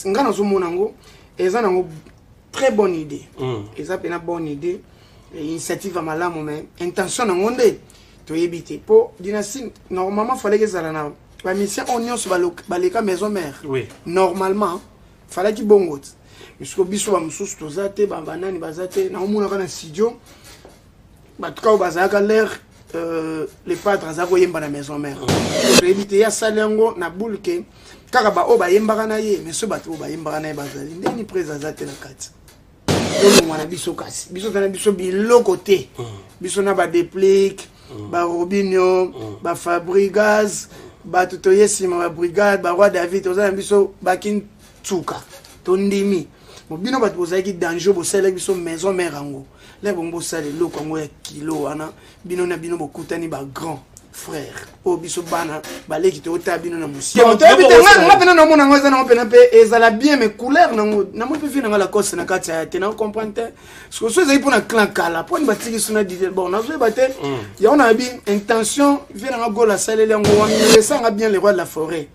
Nga na zomo nango eza nango très bonne idée. Eza pena bonne idée. Initiative à malamu mais intention nango nde to yebite po dynastie normalement fallait que ça na la mission onion sur baleka maison mère. Oui. Normalement fallait qu'il bongot. Jusqu'au biso ba mususu tozate ba banani bazate na omuna kana studio. Ba tuka bazaka l'air les padres za koyemba na maison mère. To yebite ya salengo na bulke kaka ba o ba yemba na ye mais so ba to ba yemba na ye bazali ndeni présazate na kati. Donc on a biso kasi biso tana biso biloko te biso na ba déplique ba Robinho ba Fabregas ba tutoye sima ba brigade ba roi David ozana biso ba kin tsuka tondimi mo bino ba tozaki danger bo sele biso maison mère ngo le bombo sale loko ngo ya kilo wana bino na bino bokutani ba grand frère o biso bana baleki to ta bino na musi on te bite nga pena na mona ngoza na pena pe ezala bien mais couleur nango na mo pe fina nga la cause na kati ya te na comprendre ce que so ezali pona clan kala pona batiki suna di bon na zo bate ya on a bien intention vient nga gola salele ngo wa sanga bien les rois de la forêt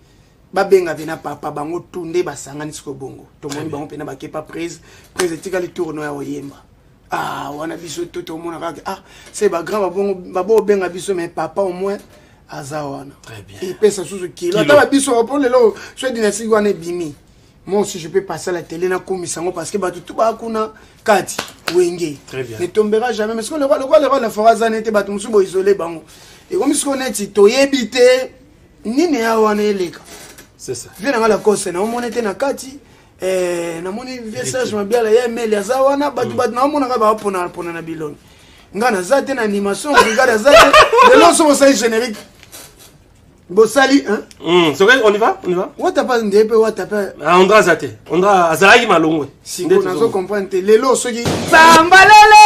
ba benga vina papa bango tunde basangani siko bongo to moni bango pena ba kepa prise etika le tourno ya oyemba. Ah, on a biso tout au monde. Ah, c'est pas grave, bon ben a biso mais papa au moins azawana. Très bien. Il pèse sous ce kilo. Attends, biso pour le lot, soit dynastie wana bimi. Moi aussi je peux passer à la télé na komisango parce que tout ba kuna kati wenge. Très bien. Ne tombera jamais mais ce que le roi la foraza n'était pas tout bo isolé bango. Et comme ce qu'on est to yebite nini ya wana eleka. C'est ça. Viens dans la cause na on était na kati. Na moni message mabiala ya email ya zawana batu na mona ka ba pona na bilon ngana zate na animation regarde zate le long so ça générique bosali hein c'est vrai on y va what pas ndebe what pas ondra zate ondra azalaki malongwe si on a zo comprendre le long so ki sambalele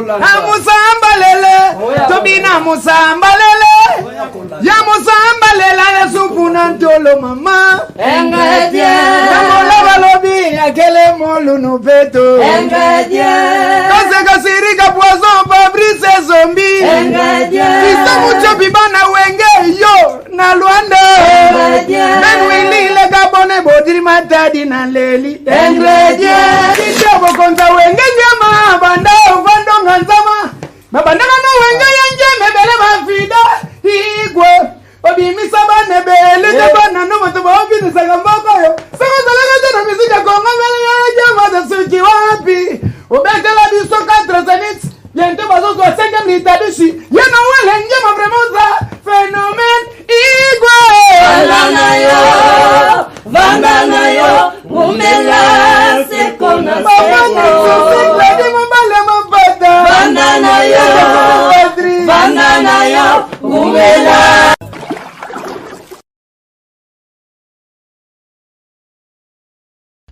amusambalele tobina musambalele ya musambalele ya supuna ntolo mama engredient lobi akele molu no peto ingredient kase kasirika poisson fabrice zombie ingredient isamucho bibana wenge yo na Luanda ingredient benwili le gabone bodiri matadi na leli ingredient kitabo konza wenge nyama banda uvando nganzama mabanda no wenge yenje mebele mafida igwe obi misaba nebele jabana no moto obi ni sagamboko yo saka zalaka na mizika konga mele ya jama za suki wapi obekela biso 4 zenit yente bazo so 5 minutes yana wele njema vraiment za phénomène igwe vanga na yo umela sekona vanga na yo umela.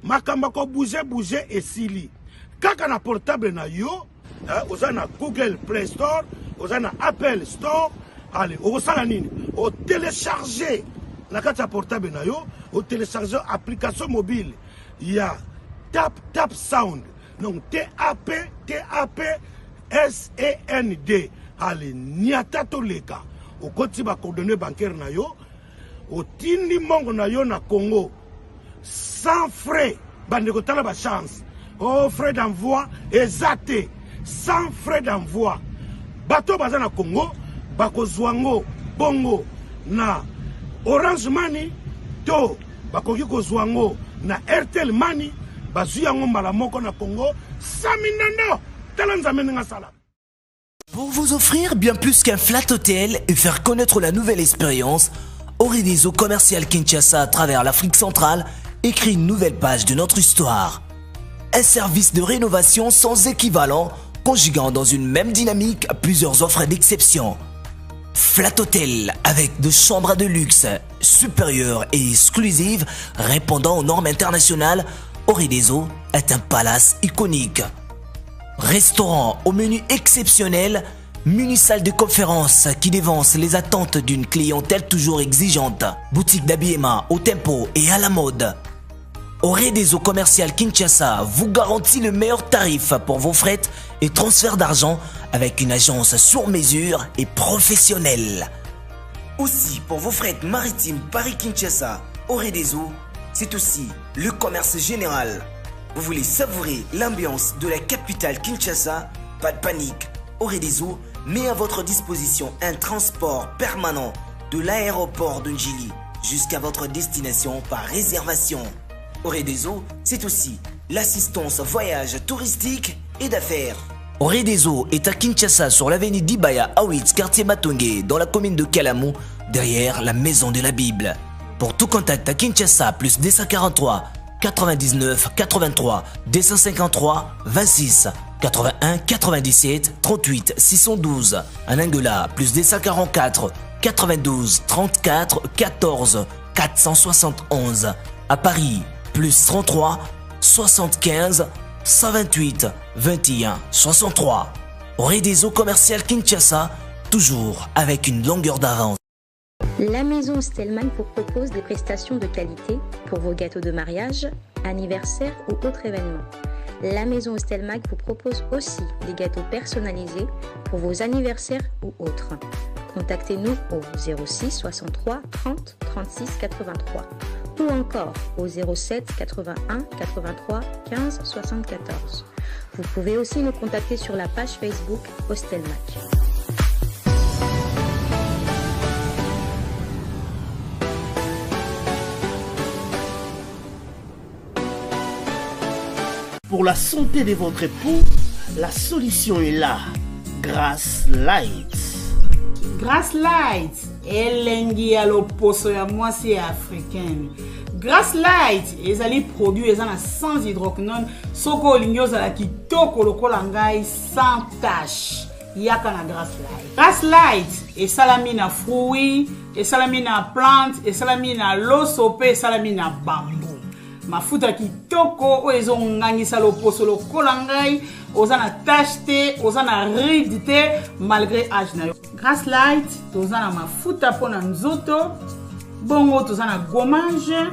Makamba ko bouger et sili kaka na portable na yo oza na Google Play Store oza na Apple Store allez osala nini o télécharger na kati ya portable na yo o télécharger application mobile ya tap sound donc TAP SAND allez niata to leka o koti ba coordonnées bancaires na yo o tindi mongo na yo na Congo sans frais, bandeko tala ba chance. Oh, frais d'envoi, exacté. Sans frais d'envoi. Bato bazana Congo, bako zwango, bongo, na Orange Money, to, bako kiko zwango, na Airtel Money, bazuyango malamoko na Congo, 100 000 talanzamene nga sala. Pour vous offrir bien plus qu'un flat hôtel et faire connaître la nouvelle expérience, Orideso Commercial Kinshasa à travers l'Afrique centrale écrit une nouvelle page de notre histoire. Un service de rénovation sans équivalent, conjuguant dans une même dynamique plusieurs offres d'exception. Flat Hotel avec de chambres de luxe, supérieures et exclusives, répondant aux normes internationales, Orideso est un palace iconique. Restaurant au menu exceptionnel, muni-salle de conférence qui dévance les attentes d'une clientèle toujours exigeante. Boutique d'habillement au tempo et à la mode. Orideso Commercial Kinshasa vous garantit le meilleur tarif pour vos frais et transferts d'argent avec une agence sur mesure et professionnelle. Aussi, pour vos frais maritimes Paris-Kinshasa, Orideso, c'est aussi le commerce général. Vous voulez savourer l'ambiance de la capitale Kinshasa? Pas de panique. Oredezo met à votre disposition un transport permanent de l'aéroport de Njili jusqu'à votre destination par réservation. Oredezo, c'est aussi l'assistance voyage touristique et d'affaires. Oredezo est à Kinshasa sur l'avenue d'Ibaya Awitz, quartier Matongé, dans la commune de Kalamou, derrière la maison de la Bible. Pour tout contact à Kinshasa, plus 243 99 83 253 26 81 97 38 612. En Angola, plus 244 92 34 14 471. À Paris, plus 33 75 128 21 63. Oredezo commercial Kinshasa, toujours avec une longueur d'avance. La maison Stelman vous propose des prestations de qualité pour vos gâteaux de mariage, anniversaire ou autres événements. La maison Stelman vous propose aussi des gâteaux personnalisés pour vos anniversaires ou autres. Contactez-nous au 06 63 30 36 83 ou encore au 07 81 83 15 74. Vous pouvez aussi nous contacter sur la page Facebook Hostelmac. Pour la santé de votre époux, la solution est là. Grass Light. Grass Light, elengi ya loposo ya mwasi africaine. Grass Light, ezali produit ezana sans hydroquinone, soko olingi ozala kitoko lokola ngai sans tache. Yaka na Grass Light. Grass Light, esalami na fruits, esalami na plantes, esalami na loso pe esalami na bambou. Mafuta kitoko o ezongangisa loposo lokola ngai ozana tache te, ozana ride te malgré âge na yo. Grass Light tozana mafuta pona nzoto, bongo tozana gommage,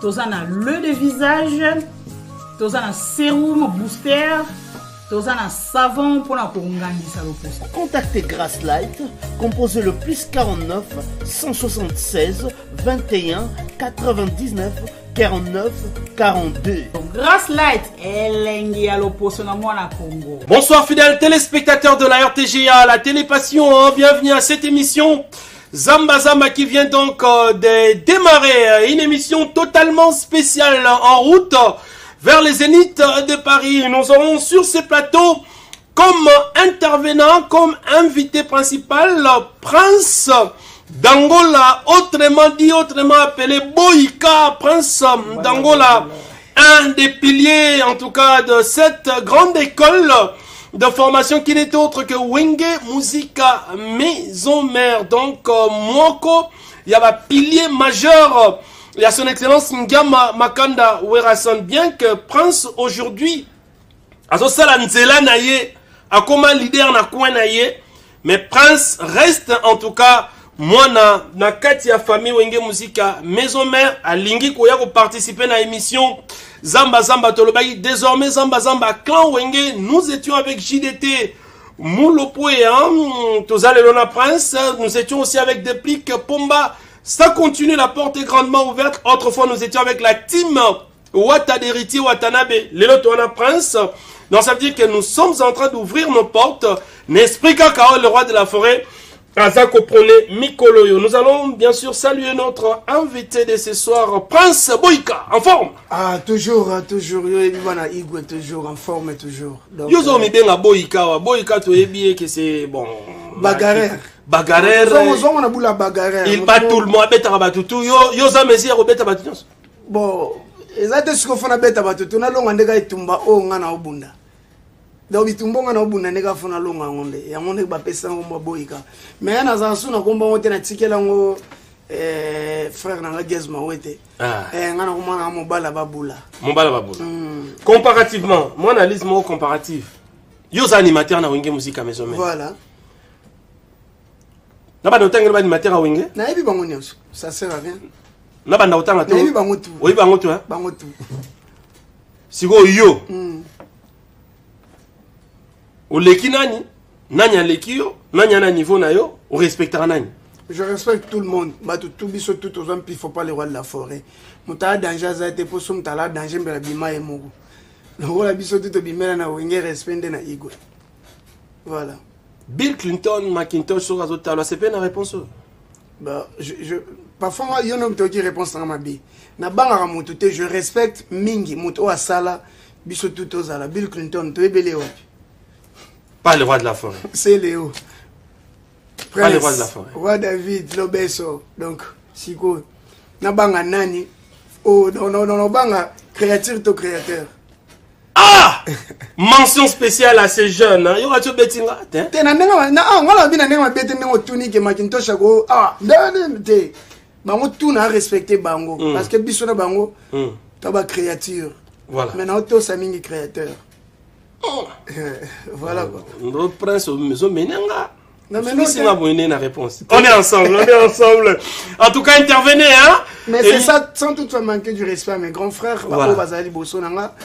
tozana le de visage, tozana sérum booster, tozana savon pona kongangisa loposo. Contactez Grass Light, composez le plus 49 176 21 99 49 42. Grass Light, elengi ya loposo na mwana Congo. Bonsoir fidèles téléspectateurs de la RTGA, la télépassion, hein, bienvenue à cette émission Zamba Zamba qui vient donc de démarrer, une émission totalement spéciale en route vers les Zéniths de Paris. Nous aurons sur ce plateau comme intervenant, comme invité principal, Prince d'Angola, autrement appelé Boyka, Prince d'Angola, un des piliers en tout cas de cette grande école de formation qui n'est autre que Wenge Musica Maison Mère. Donc Mwoko, il y a un pilier majeur, il y a son excellence Ngama Makanda Werason. Bien que Prince aujourd'hui a son salanzela naye, a comme leader na coin naye, mais Prince reste en tout cas moi na kati ya famille Wenge Musica Maison Mère alingi koya ko participer na émission Zamba Zamba Tolobaki. Désormais Zamba Zamba Clan Wenge, nous étions avec JDT Moulopo et Tozalelona Prince, nous étions aussi avec Deplique Pomba. Ça continue, la porte est grandement ouverte. Autrefois nous étions avec la team Wata d'Héritier Watanabe, Lelotona Prince. Donc ça veut dire que nous sommes en train d'ouvrir nos portes. N'esprit Kakao, le roi de la forêt, Azako Prone Mikoloyo. Nous allons bien sûr saluer notre invité de ce soir, Prince Boyka, en forme. Ah, toujours. Yo, toujours en forme, toujours. Yozo mi benga Boyka, Boyka to ebie que c'est bon. Bagarre. Il bat tout le monde, beta batutu. Yoza mesi robeta batutu. Bon, ezate siko fona beta batutu na longa ndeka itumba o ngana obunda. Donc bitumbonga na obunda ndeka fona longa ngonde. Ya ngonde ba pesa ngomba Boyka. Mais yana za suna komba ngote na tikela ngo frère na Gezma wete. Ngana komana mobala babula. Mobala babula. Comparativement, mon analyse mo comparative. Yoza animateur na Wenge Musica Maison Mère. Voilà. Naba notanga ba animateur na Wenge? Na ebi bango nyonso. Ça sert à rien. Naba notanga to. Na ebi bango tu. Oui bango tu hein. Bango tu. Siko yo. Oleki nani? Nani aleki yo? Nani ana niveau na yo? O respectera nani? Je respecte tout le monde. Tout biso tout aux hommes, il faut pas les rois de la forêt. Mouta danger ça été pour son tala danger mais la bima et mogo. Le roi la biso tout bimela na wenge respect na igwe. Voilà. Bill Clinton, Macintosh sur Azotalo, c'est pas une réponse. Bah parfois moi yo no mtoki réponse na mabi. Na banga mututé je respecte mingi muto asala biso tout aux ala Bill Clinton to ebele wapi. Pas le roi de la forêt. C'est Léo. Pas le roi de la forêt. Roi David, Lobeso. Donc, Siko. Nabanga Nani. Oh, non, banga. Créature to créateur. Ah! Mention spéciale à ces jeunes. Il y aura tout bettinga. Voilà, bien, on a bêté, on a tout niqué, Macintosh, ah, te. Bango, tout n'a respecté Bango. Parce que Bissona Bango, t'as créature. Voilà. Maintenant, tout ça, mingi créateur. Voilà quoi. Le prince au maison Menanga. Non, mais non, réponse. On est ensemble, En tout cas, intervenez, hein. Mais c'est ça, sans toutefois manquer du respect à mes grands frères. Voilà.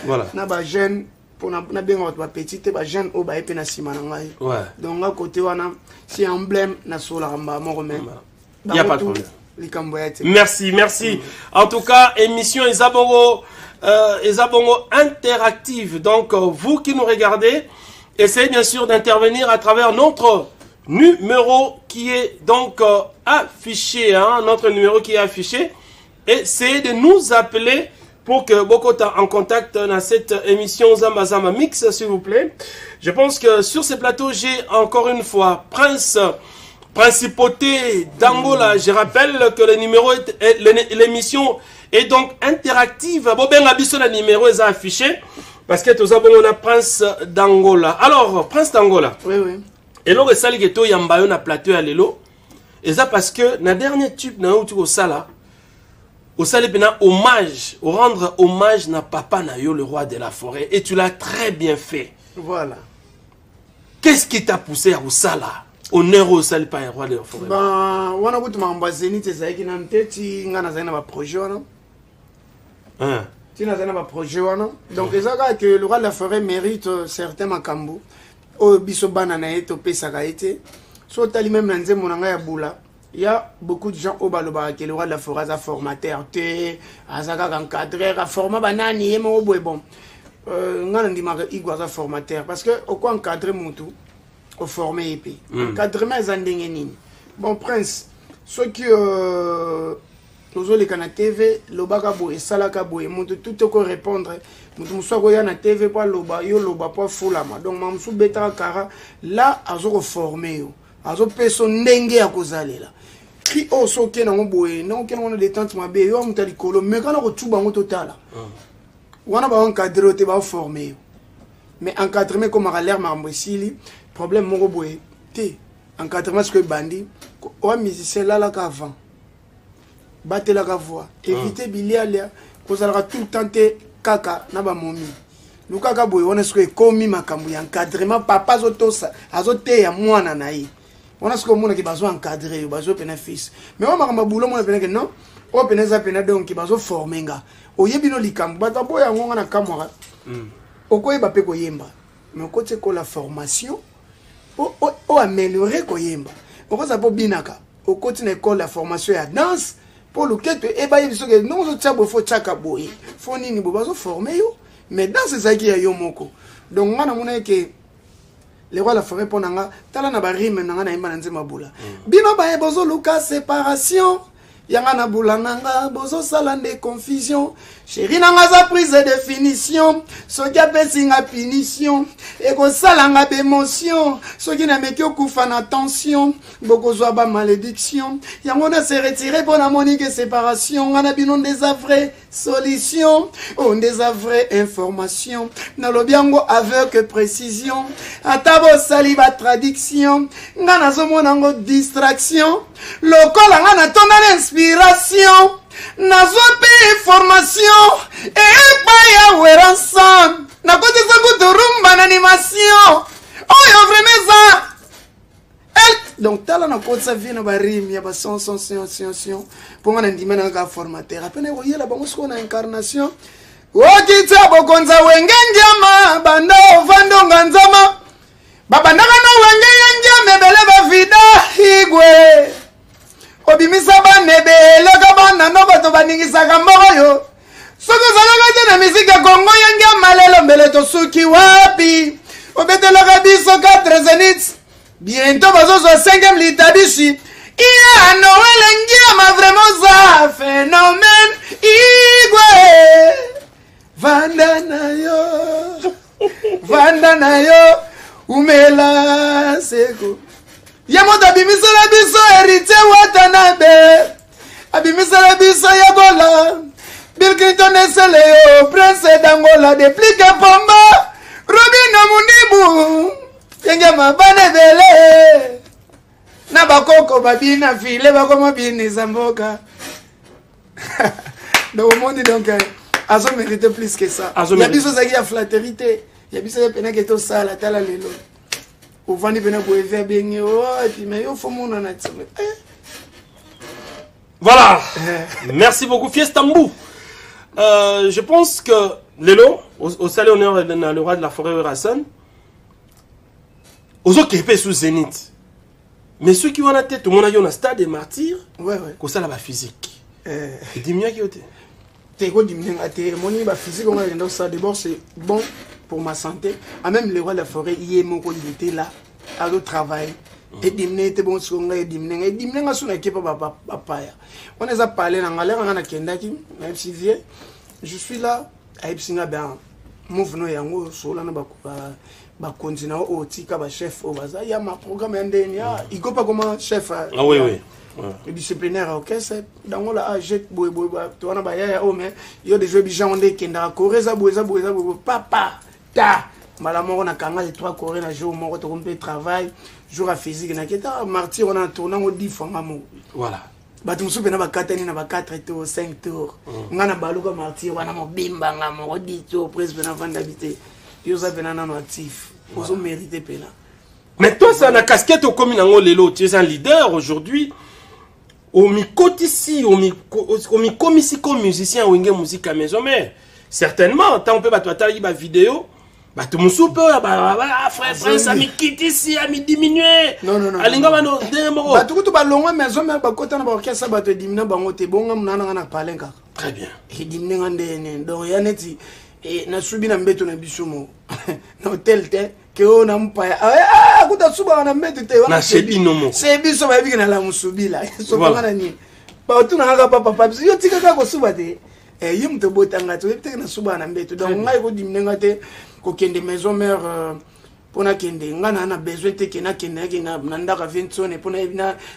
Voilà. Na ba jeune, pour na bien ba petite, ba jeune au ba epena simananga. Ouais. Donc à côté wana, si emblème na sola ramba mon remède. Il n'y a pas de problème. Merci. En tout cas, émission Ezabongo interactive. Donc, vous qui nous regardez, essayez bien sûr d'intervenir à travers notre numéro qui est donc affiché. Hein, notre numéro qui est affiché. Essayez de nous appeler pour que beaucoup en contact dans cette émission Zamba Zamba Mix, s'il vous plaît. Je pense que sur ce plateau, j'ai encore une fois Principauté d'Angola. Je rappelle que le numéro l'émission est donc interactive. Bon, ben, le numéro est affiché parce que tout ça, on a Prince d'Angola. Alors, Prince d'Angola. Oui. Et là, il y a un plateau à l'élo. Et ça parce que, dans le dernier tube, dans le sala, au sala, hommage, au rendre hommage à Papa Nayo, le roi de la forêt. Et tu l'as très bien fait. Voilà. Qu'est-ce qui t'a poussé à sala? Honneur au sala, pas un roi de la forêt. Ben, on a beaucoup de zénith, c'est qui n'a pas été, on a un projet. Tu n'as pas projet. Donc, c'est ça que le roi de la forêt mérite certains macambou. Au biso banana et au pesagaïté. Soit tali même dans mon anga boula. Il y a beaucoup de gens au baloba qui le roi de la forêt a formateur té, azaka encadreur, a format banani et mon bon. Ngana ndima igwaza formateur parce que au quoi encadrer mon tout au former épée. Encadrement zandenge nini. Bon prince, ceux qui nous les canaux TV, l'obaka boye, salaka boye, monte tout au répondre. Nous sommes na TV pour loba, yo loba pour fulama. Donc mamsou beta kara là azo formé yo, azo peso ndenge ya kozale là. Qui o so ke na boye, non ke na détente mabe yo mutali kolo, mais quand on tuba ngo total. Wana ba encadrer te ba formé yo. Mais encadrement comme à l'air marmosili, problème mo boye, te encadrement ce que bandi, o musicien là là qu'avant. Battez la voix, évitez bilialia, vous allez tout le temps kaka na ba momi. Le kaka boy on est ce que komi makambu ya encadrement papa zotosa azote ya mwana na yi. On est ce que mona ki bazo encadrer, bazo pena fils. Mais on makamba bulo mona pena que non, o pena za pena donc ki bazo former nga. O yebino likambu bata boya ngonga na kamwa. Oko ba pe ko yemba. Mais ko te ko la formation o améliorer ko yemba. Oko za po binaka. O continue école la formation ya danse. Pour le cas et bah il que non je tiens faut chaka boy faut ni bobazo former yo mais dans ces aki ya yo moko donc ngana mona que les rois la forêt ponanga tala na ba rime nanga na imba na nzema bula bino ba e bozo luka séparation yanga na bula nanga bozo salande confusion chéri nanga za prise de définition soki apesinga punition eko salanga d'émotion soki na meki okufa na tension bokozwa ba malédiction yango na se retirer pour na monique séparation ngana bino des vraies solutions on des vraies informations na lobiango avec précision atabo saliba traduction ngana zomona ngo distraction lokola ngana tonda inspiration nazope formation et pas ya wera ensemble na côté ça goûte rumba animation oh yo vraiment ça donc tala na côté ça vient ba rim ya ba son pour ngana ndima na ka formateur apena ko yela ba musko na incarnation okita bokonza wengenjama bando vando nganzama baba ndaka no wengenjama bele ba vida igwe obimisa banebe leka bana no bato baningisaka moko yo soko zalaka te na misika Kongo yenge malelo mbele tosuki wapi obetelaka biso 4 Zénith bientôt bazozo 5e litabishi iya Noël ngiama vraiment ça phénomène igwe vanda na yo umela seko yamoto abimisala biso héritier Watanabe abimisala biso Yagola Bill Clinton esele yo prince d'Angola déplique pomba Robin Munibu yenge mabane vele na bakoko babina file bakoma bini zamboka donc au monde donc azo mérite plus que ça il y a biso zaki ya flatérité il y a biso ya pena keto sala tala lelo au vandi pena boeve bengi oh et puis mais yo faut mon na tsome voilà merci beaucoup Fiestambu. Je pense que Lelo au salé honneur le roi de la forêt Rassan aux autres qui sous Zénith. Mais ceux qui ont la tête, tout le monde a eu un stade des martyrs. Ouais. Comme ça, la physique. Et dis-moi qui est. T'es quoi dis-moi la physique, on a dans ça. D'abord, c'est bon pour ma santé. Ah, même le roi de la forêt, il était là, à le travail. Et dis-moi, était bon sur on a dis-moi. Et dis-moi, sur la képa papa. On les a parlé dans la on a kendaki, même si vieux. Je suis là, à Epsinga, ben, mouvement yango, sur la ba continue au tika ba chef au bazar il y a ma programme ndenia il go pas comment chef oui le disciplinaire OK c'est dans la jet boy to na ba ya o mais yo des jeux bijan on de kenda koreza boza papa ta malamo na kanga les 3 coré na jour moko to compte travail jour à physique na keta martyr on a tourné au 10 fois mamo voilà batu musupe na ba katani na ba 4 tours 5 tours ngana baluka martyr wana mo bimba ngamo 10 tours presque na vendre habiter. Ils ont un actif. Ils ont mérité pena. Mais toi, c'est une casquette au commun en Lelo. Tu es un leader aujourd'hui. Au mi-côte ici, au mi-com ici, comme musicien, ou une musique à maison. Mais certainement, tant on peut battre la vidéo, bah tout mon soupe, frère, ça me quitte ici, à me diminuer. Non. Alinga mano, démoro. Bah tout ba longa maison, mais bah côté na ba orchestre ba te diminuer ba ngote bonga mnana na palenga. Très bien. Et diminuer ngande donc ya neti. Et na subi na mbeto na bisumo na hotel te ke o na mpaya kuta suba na mbeto te na shebi nomo c'est biso ba biki na la musubila so bana ni ba tu na ga papa yo tika ka ko suba te yim te botanga to te na suba na mbeto donc ngai ko dimnenga te ko kende maison mère pona kende ngana na besoin te kena na ndaka vensone pona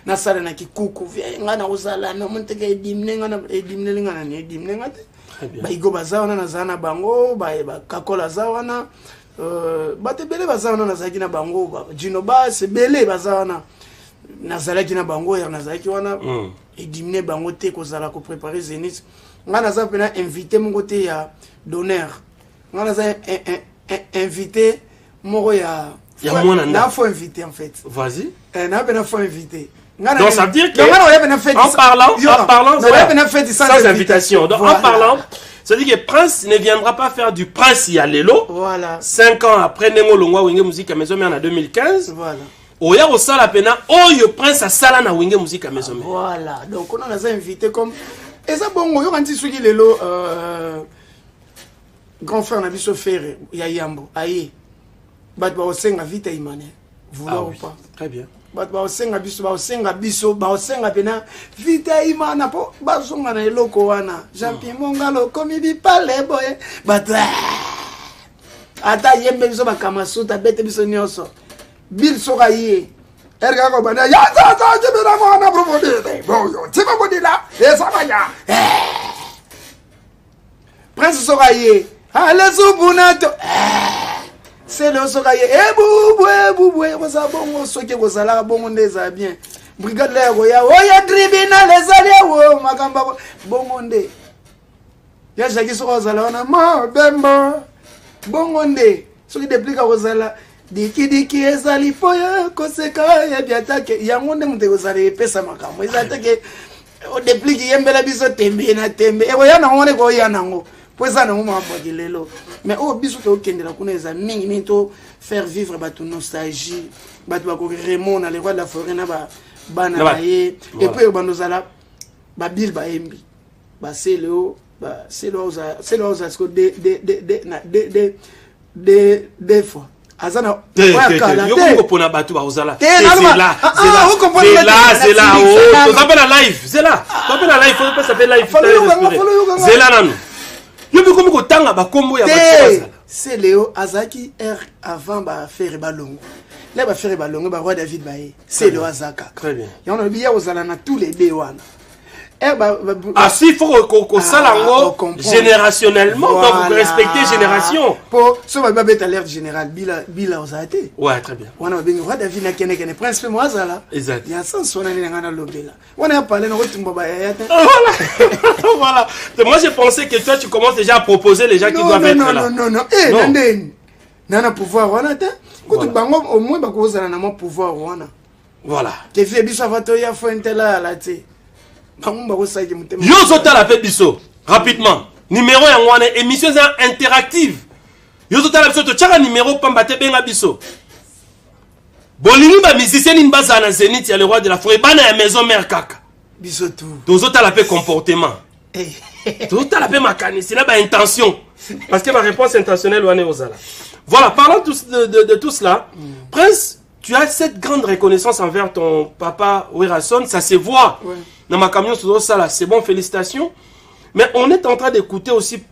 na sala na kikuku ngana uzala na monteke dimnenga na dimnenga na ni dimnenga te ba igo bazawana na zana bango ba kakola zawana ba te bele bazawana na zaki na bango ba jino ba se bele bazawana na zalaki na bango ya na zaki wana et dimne bango te ko zala ko préparer Zénith ngana za pena invité mon côté ya d'honneur ngana za invité moko ya na faut inviter en fait vas-y na pena faut inviter. Donc ça veut dire que en parlant sans invitation. Donc en parlant, ça veut dire que Prince ne viendra pas faire du Prince à Lelo. Voilà. 5 ans après Nengo Longwa Wenge Musique à Maison Mère en 2015. Voilà. Oya au sala pena oyo Prince à sala na Wenge Musique à Maison Mère. Voilà. Donc on a les invité comme et ça bon yo kanti suki Lelo grand frère na biso Ferre ya Yambo aye. Bat ba osenga vite imane. Vouloir ou pas. Très bien. But ba osenga pena vita imana po bazonga na eloko wana Jean-Pierre Mongalo komi bi pale boy but ata yembe biso bakamasuta bete biso nyoso bil soka ye erga ko bana ya za jibira mona profonde boyo tima bodila esabanya Prince soka ye ale subunato c'est le sokaye bouboué ça bon soke ko sala bon ndeza bien brigade la ya oya tribunal les alliés makamba bon ndé ya jaki so sala wana ma bemba bon ndé so ki déplique ko sala diki ezali poya ko seka ya biatake ya ngonde mute ko sala pesa makambo ezatake o déplique yembela biso tembe na tembe e ya na ngone ko ya nango. Mais au biso to kende la kuneza mingi to faire vivre ba nostalgie ba to ko Raymond na le roi de la forêt na ba bana na ye et puis banozala babil baembi baselo des fois azana yo kopona batu ba ozala c'est là to s'appelle la live c'est là to s'appelle la live faut pas s'appeler live c'est là nanu yo bi komi ko tanga ba kombo ya batu c'est Léo azaki avant ba faire balongo là ba faire balongo ba roi David bae c'est le azaka très bien y on a bien ozala na tous les deux wana si il faut qu'on salango générationnellement donc vous respectez génération pour ce va pas être l'air général bila ozate ouais très bien on a bien roi David na kene prince pe moazala exact il y a sens on a ni ngana lobela on a parlé no tumba ba ya voilà moi j'ai pensé que toi tu commences déjà à proposer les gens qui doivent être là non nana pouvoir wana ta ko tu bango au moins ba ko ozala na mo pouvoir wana voilà ke vie biso avato ya fuente la te yo zotala pe biso rapidement numéro ya ngwana émission interactive yo zotala biso to tchaka numéro pamba te benga biso bolingi ba musicien ni baza na Zénith ya le roi de la forêt bana ya maison mère kaka biso tout to zotala pe comportement to zotala pe makanisi na ba intention parce que ma réponse intentionnelle wana ozala voilà parlant de tout cela Prince tu as cette grande reconnaissance envers ton papa Werason ça se voit dans ma camion sur ça là c'est bon félicitations mais on est en train d'écouter aussi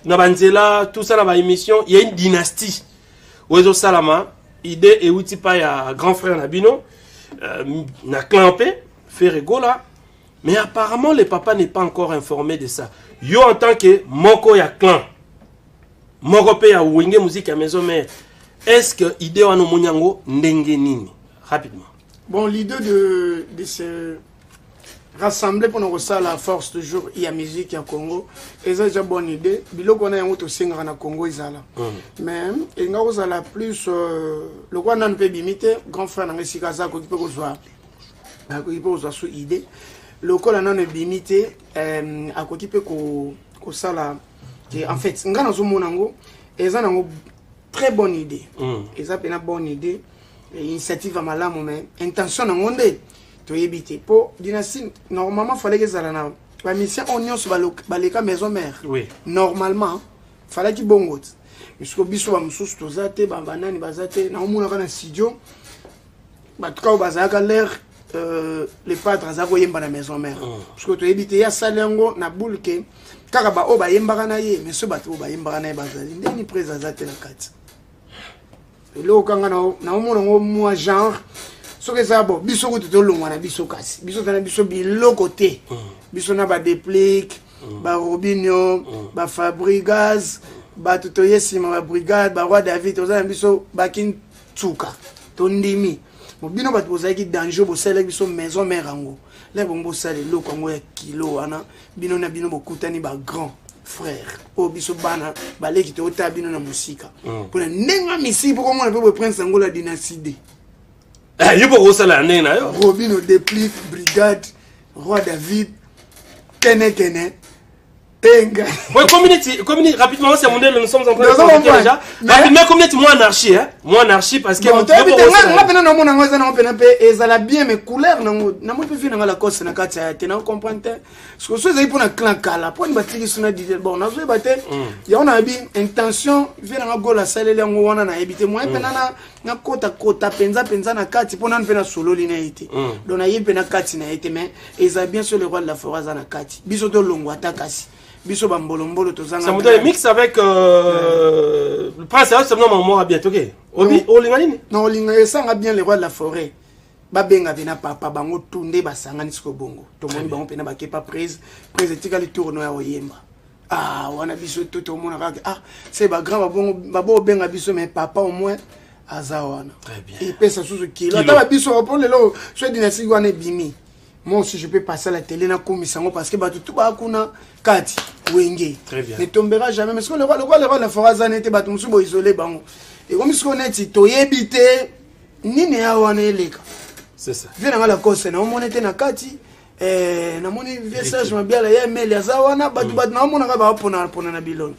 Nabanzela tout ça dans ma émission il y a une dynastie Wezo Salama idée et outil pas ya grand frère Nabino na clampé fait rigola mais apparemment le papa n'est pas encore informé de ça yo en tant que moko ya clan moko pe ya wenge musique à maison mère est-ce que idée wa no munyango ndenge nini rapidement bon l'idée de ce rassembler pour nous ça la force toujours il y a musique à Congo et ça c'est une bonne idée biloko na yango to singa na Congo izala mais il nga ozala plus le roi nan peut limiter grand frère na sikaza ko peut kozwa na ko peut kozwa sous idée le ko la nan limiter a ko peut ko sala en fait nga na zo monango et ça nango très bonne idée et ça pena bonne idée initiative à malamu mais intention na ngonde to éviter pour dynastie normalement fallait que ça na la mission onion sur baleka maison mère oui normalement fallait qu'il bongot jusqu'au biso ba mususu tozate ba banani bazate na omuna kana studio ba tukao bazaka l'air les padres azako yemba na maison mère parce que to éviter ya salengo na bulke kaka ba o ba yemba na ye mais ce bato ba yemba na ye bazali ndeni présazate na kati lo kanga na omuna ngo moi genre ce que ça bon biso ko to longwa na biso kasi biso tana biso biloko te biso na ba déplique ba Robinho ba Fabregas ba to yesima ba brigade ba roi David ozana biso ba kin tsuka to ndimi mo bino ba tozaki danger bo sala biso maison mère ngo le bombo sala lo kongo ya kilo wana bino na bino bokutani ba grand frère o biso bana ba leki to ta bino na musika pour nenga misi pour comment on peut prince ngo la dynastie il faut que ça l'année là. Robinho déplique brigade roi David Kene Tenga. Oui, community rapidement c'est mondial nous sommes en train de faire déjà. Rapidement community moi anarchie moi anarchie parce que on pena na mona ngoza na pena pe ezala bien mais couleur na mo pe vina la cause na kati ya te na comprendre ce que soit pour na clan kala pour ba tiki suna dit bon na zo bate ya on a bi intention vina na gola salele ngo wana na ebite moi pena na kota penza na kati pour na pena solo lina ite donc na yipena kati na ite mais ezala bien sur le roi de la forêt na kati biso to longo atakasi biso bambolombolo tozanga ça me mix avec le prince c'est non maman bientôt OK olingalini non olinga sanga bien le roi de la forêt babenga vina papa bango tunde basangani siko bongo to moni bango pena bakepa prise etika le tourno ya oyemba wana biso to mona kaka c'est ba grand babo benga biso mais papa au moins azawana très bien et pesa sous kilo ata biso pour le lo soit dynastie wana bimi moi aussi je peux passer à la télé na komisango parce que batu tuba kuna kati wenge ne tombera jamais mais ce que le roi la forêt n'était batu musubo isolé bango et comme ce qu'on est to yebite nini ya wana eleka c'est ça vient na la cause na monete na kati na moni message mabiala ya email ya zawana batu na mona ka ba pona na bilon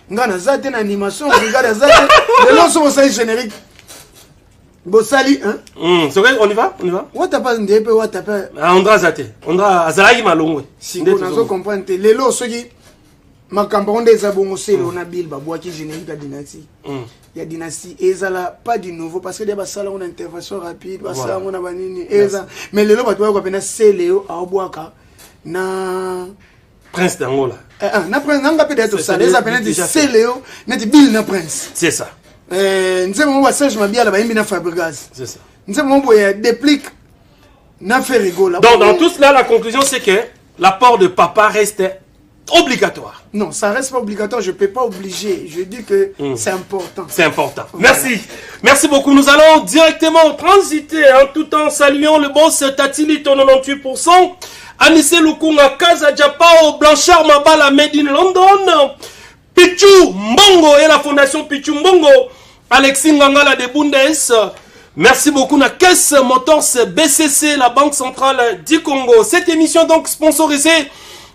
ngana zate na animation regarde zate le long so ça générique Bossali, hein? C'est vrai, on y va? Watapa Ndiepe, Watapa. Ondra Zate. Ondra Azalaï Malongwe. Si on a compris, les lots, ceux qui. Ma campagne des abonnés, c'est on a Bill, Baboua qui générique la dynastie. Il y a dynastie, et ça là, pas du nouveau, parce que des basala, on a une intervention rapide, basala, on a banini, et ça. Mais les lots, c'est Léo, à Oboaka, na. Prince d'Angola. Na Prince, n'a pas d'être ça, les appels de c'est Léo, n'a dit Bill, na Prince. C'est ça. Nous avons je m'habille là-bas, il Fabregas. C'est ça. Nous avons déplique, n'a fait rigoler. Donc, dans tout cela, la conclusion, c'est que l'apport de papa reste obligatoire. Non, ça reste pas obligatoire, je ne peux pas obliger. Je dis que c'est important. C'est important. Voilà. Merci. Merci beaucoup. Nous allons directement transiter en tout en saluant le boss Tatili, ton 98%. Anissé Lukunga, Kaza Japao, Blanchard Mabala, Made in London. Pichu Mbongo et la fondation Pichu Mbongo. Alexis Ngangala de Bundes. Merci beaucoup. Na Caisse Motors BCC, la Banque Centrale du Congo. Cette émission donc sponsorisée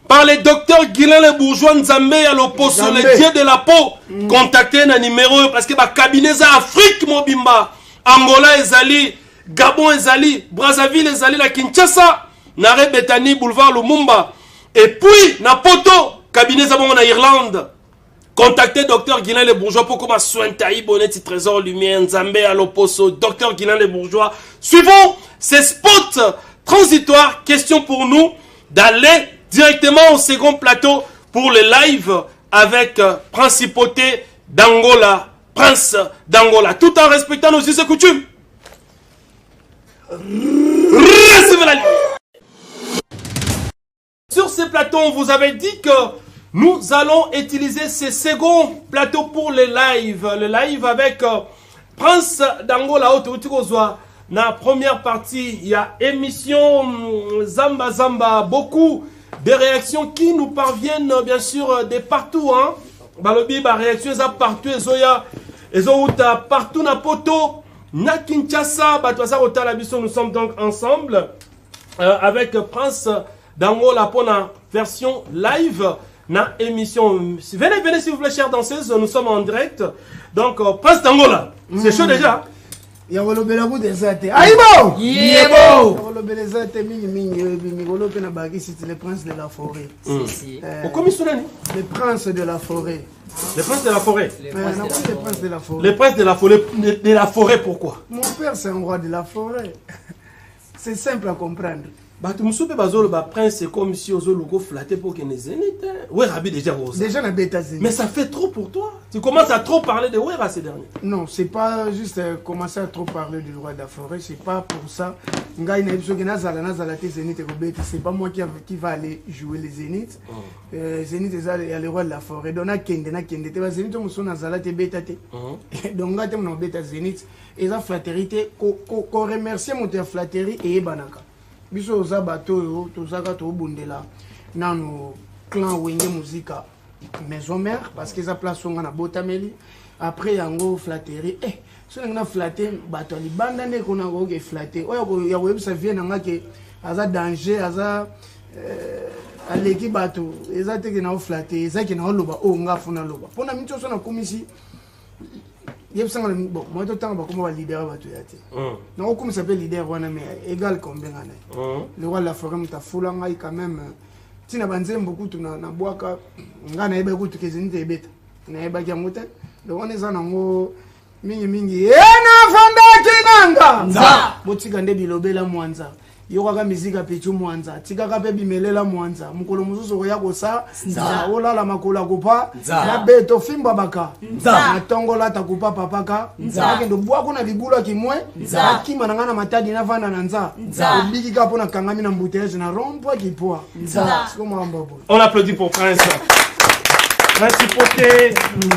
par le docteur Guilain Le Bourgeois Nzambe à l'opposé, le dieu de la peau. Contactez un numéro parce que ma cabinet est Afrique Mobimba, Angola ezali, Gabon ezali, Brazzaville ezali, la Kinshasa, Nare Betani, boulevard Lumumba. Et puis, na Poto, cabinet Zabon en Irlande. Contactez docteur Guilain Le Bourgeois pour comment soin taï, bonnet, trésor, lumière, Nzambe à l'opposé, docteur Guilain Le Bourgeois. Suivons ces spots transitoires. Question pour nous d'aller directement au second plateau pour le live avec Principauté d'Angola, Prince d'Angola, tout en respectant nos us et coutumes. Recevez la lumière. Sur ces plateaux, on vous avait dit que nous allons utiliser ces seconds plateaux pour le live avec Prince d'Angola. Dans la première partie, il y a émission Zamba Zamba, beaucoup des réactions qui nous parviennent bien sûr de partout. Hein. Balobi, bah, réaction ça partout. Partout na Poto, na Kinshasa, nous sommes donc ensemble avec Prince d'Angola pour la version live. Na émission. Venez s'il vous plaît, chères danseuses, nous sommes en direct. Donc, Prince d'Angola, c'est chaud déjà. Il y a le des athées. Aïbo! Yébo! C'est le prince de la forêt. Le prince de la forêt. Le prince de la forêt. Le prince de la forêt. Le prince de la forêt. De la forêt, pourquoi? Mon père, c'est un roi de la forêt. C'est simple à comprendre. Bah, tu me souviens, le prince, c'est comme si on logo flatté pour qu'il les zénith. Ouais, Rabi, déjà, déjà, la bêta zénith. Mais ça fait trop pour toi. Tu commences à trop parler de Ouera ces derniers. Non, c'est pas juste commencer à trop parler du roi de la forêt. C'est pas pour ça. C'est pas moi qui va aller jouer les zéniths. Zénith, il y a le roi de la forêt. Donc, Zénith, on s'en a zalaté bêta. Donc, on a bêta zénith. Et la flatterie, qu'on remercie mon flatterie et banaka. Biso oza bato tozaka to bundela nano clan wenge musica maison mère parce que ça place on na botameli après yango flatterie so na flatter bato libanda ne kona go ke flatter oyo ya web ça vient nga ke aza danger aza aleki bato ezate ke na flatter ezaki na loba o nga funa loba pona mito so na komisi bon, moi, tout le temps, comment on va libérer votre yate. Non, comme ça s'appelle leader, mais égal combien le roi de la forêt, tu as foulé quand même. Tu n'as pas beaucoup, tu n'as pas beaucoup, tu n'as pas beaucoup, tu n'as pas beaucoup, donc on est en haut, mingi, et na fanda botikande bilobela mwanza. Yoka mizika pichu mwanza tika kape bimelela mwanza mukolo muzuzu ya kosa za ola la makola kopa na beto fimba baka na tongola takupa papaka za ndo bwa kuna libula kimwe za kima nangana matadi na vanda na nza obiki kapo na kangami na mbouteillage na rompo kipoa siko mwamba bo. On applaudit pour Prince. Principauté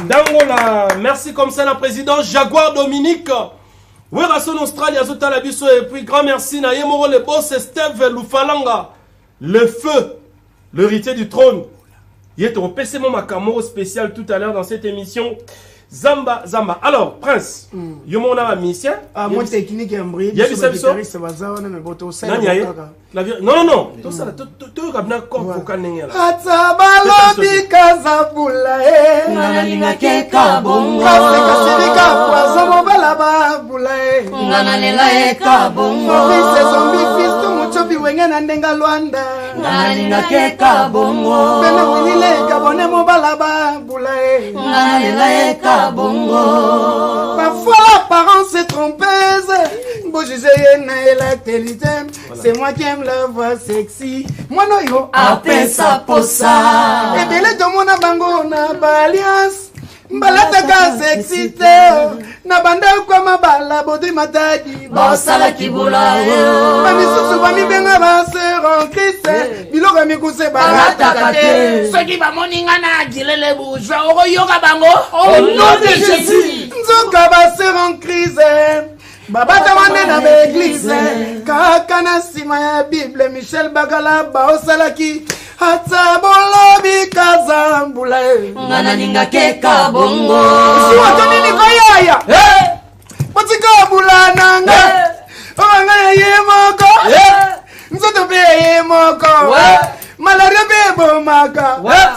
d'Angola. Merci comme ça la présidente Jaguar Dominique. Oui, Rasson Australie, Azota Labiso, et puis grand merci, Nayemoro, le boss, Steve Lufalanga, le feu, l'héritier du trône. Il est au PCMO Makamoro spécial tout à l'heure dans cette émission. Zamba. Alors, Prince, Yomo na mission. Ah, moi technique et embrouillé. Il y a non. Tout ça, tout rabna corps vocal n'engel. Atabala bikaza bula Nanalinga keka bongo. Kasika poison mobala balaba bulae ngana lela kabongo fils zombie fils to muchobi wenge na ndenga Luanda ngana linga ke kabongo pena winile kabone mo balaba bulae ngana lela kabongo. Parfois l'apparence est trompeuse. Bon je sais na la télé. C'est moi qui aime la voix sexy. Moi no yo apesa posa et belle de mon bango na balance. Mbalata ka sexy te na banda kwa mabala bodi matadi basala kibula bami susu bami benga ba se rentrisse biloko mi kuse barata kate ceux qui va moninga na dilele bourgeois oro yoga bango au nom de Jésus nzoka ba se rentrisse babata wane na l'église kaka na sima ya Bible Michel Bagala ba osalaki ata bolobi kazambula ngana ninga ke kabongo si wato nini koyaya botika bula nanga anga ye moko nzoto pe ye moko malaria be bomaka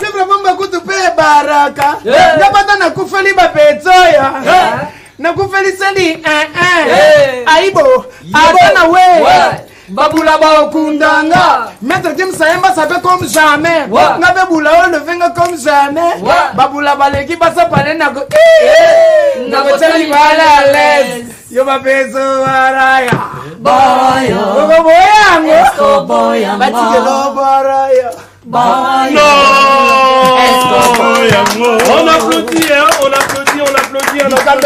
fibre bomba kutu pe baraka yapata na kufeli ba petoya na kufeli seli aibo abana we babula ba kundanga maître James Saemba ça fait comme jamais ngabe bula on le venga comme jamais babula baleki basa pale na ko na ko tali bala à l'aise yo ba peso waraya boyo go boyango esko boyango batike lo baraya boyo esko boyango. On applaudit, hein, on applaudit, on applaudit, on applaudit.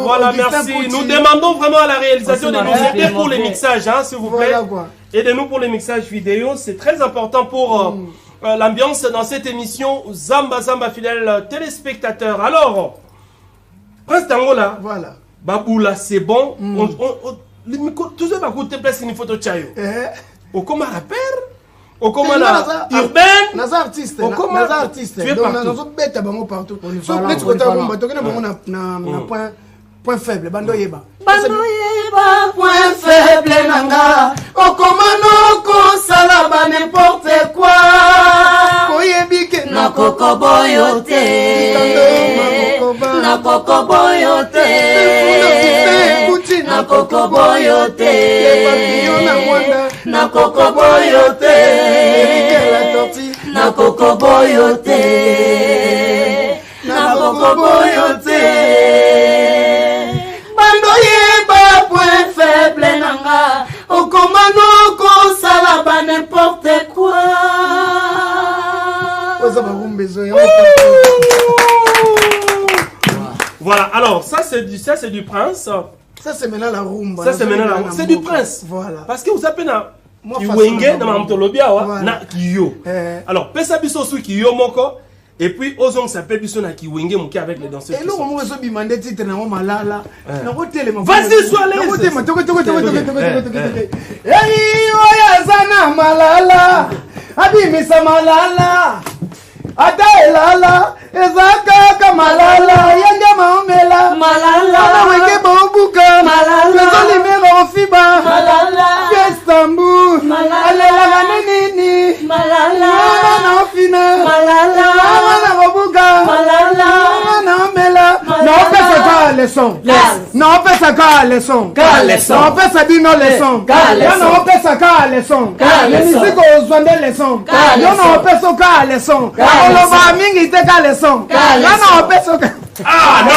Voilà, merci. Nous demandons vraiment à la réalisation de nous aider pour les mixages, hein, s'il vous plaît. Aidez-nous pour les mixages vidéo, c'est très important pour l'ambiance dans cette émission. Zamba Zamba fidèles téléspectateurs. Alors, Prince Tangola, voilà. Baboula, c'est bon. Le micro, tout ça va coûter place une photo de Chayo. Au comment rappeur? Au comment la urbaine? Naza artiste. Naza artiste. Tu es partout. Naza bête bango partout. So let's go ta bomba. Tokena bango na point faible. Bando yeba. Point faible nanga. O comment ko sala ba n'importe quoi. Koyebike na kokoboyote. Na kokoboyote. Na kokoboyote. Na kokoboyote. Na kokoboyote. Na kokoboyote. Bando yeba point faible nanga. O komano ko sala ba n'importe quoi. Voilà, alors ça c'est du Prince. Ça c'est maintenant la rumba. Ça c'est maintenant la rumba. C'est du Prince. Voilà. Parce que vous appelez na Kiwenge na mamtolobia wa na Kiyo. Alors pesa biso su Kiyo moko et puis ozong s'appelle biso na Kiwenge moki avec les danseurs. Et nous on va se demander titre na malala. Na hôtel ma. Vas-y sois l'aise. Hey oya sana malala. Abimisa malala. Ata elala ezaka kamalala yenge maomela malala na wenge bobuka malala zoli mero fiba malala Istanbul alela nini malala na fina malala na bobuka malala na omela na opesa ka leçon na opesa ka leçon na opesa bino leçon na opesa ka leçon nisiko ozwande leçon yo na opesa ka leçon oloba mingi te ka leçon na opesa ka Ah non.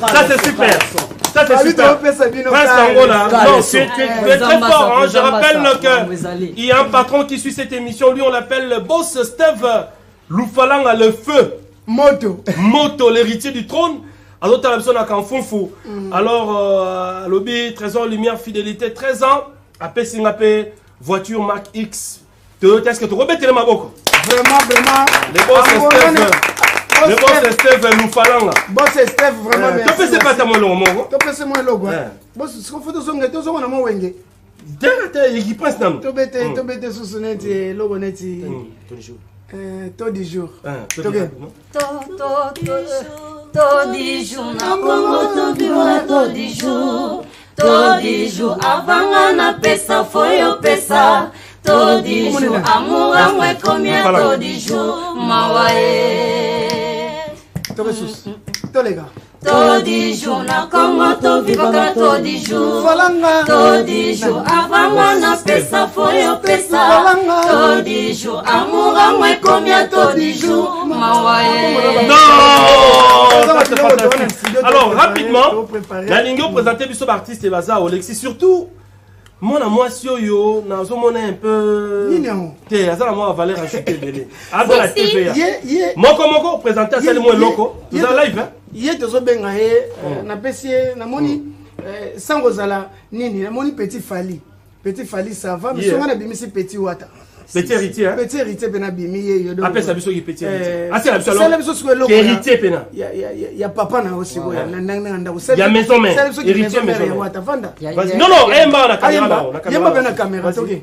Ça c'est super. Ça c'est super. Prince Tangola, non, tu es très fort. Hein. Je rappelle qu'il y a un patron qui suit cette émission. Lui, on l'appelle le boss Steve Loufalanga, le feu. Moto, l'héritier du trône. Alors, tu as besoin d'un fonfou. Alors, lobby, trésor, lumière, fidélité, 13 ans. Après, Singapé, voiture Mac X. Est-ce que tu remets les maboko? Vraiment. Le boss Steve. Le boss Steve Loufalanga. Boss Steve, vraiment merci. Tu peux pas ta mon logo. Tu peux c'est moi logo. Boss, ce qu'on fait de son gâteau, on a mon wenge. Derrière, il pense nam. Tu bête sous son net logo net. Taux du jour. Taux du jour. Na Congo taux du jour. Taux du jour. Avant na pesa foyo pesa. Taux du jour. Amour amwe combien taux du jour. Mawae. Taux les gars. Todiju na Congo to vivaka todiju Todiju avanga na pesa foyo pesa Todiju amura mwe komia todiju mawaye. Alors rapidement, la ligne présenter biso artiste et baza Alexis surtout mon moi yo nazo mona un peu te azala moi valeur ajoutée belé azala TVA moko présenter celle moi loco vous avez live hein yé tozo benga na pesi na moni sango zala nini na moni petit fali ça va mais songa na bimisi petit wata petit héritier hein petit héritier pena bimi yo do après ça biso qui petit héritier ah c'est la biso alors héritier pena ya papa na aussi boya na ndanga ya maison mère héritier maison wata vanda non emba na caméra yamba na caméra ok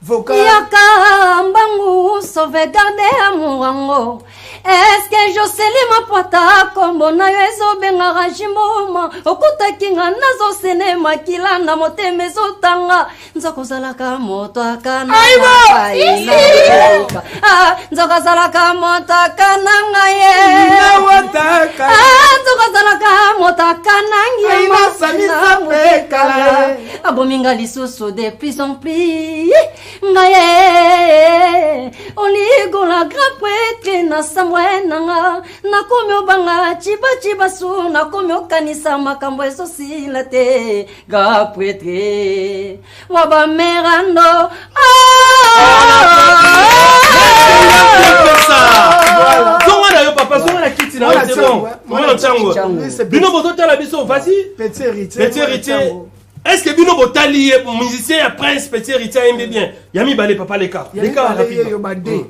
vocal yaka mbangu sauvegarder amour. Est-ce que je sais ma poita kombo na yo ezobengaka jimboma okutaki nga nazo senema kila na motema ezotanga nzokozalaka moto akana nzokozalaka moto akana ngaye nzokozalaka moto akana ngaye abominga lisusu de plus en plus ngaye oligola grapwete na samwenanga nakomi obanga chiba su nakomi okanisa makambo ezosila te grapwete wabamerando zonga na yo papa zonga na kiti na yo c'est bon mwana chango bino bozotala biso vas-y petit héritier. Est-ce que Bino Botali est musicien à Prince Petit héritier aime bien? Yami balé papa les cas rapidement.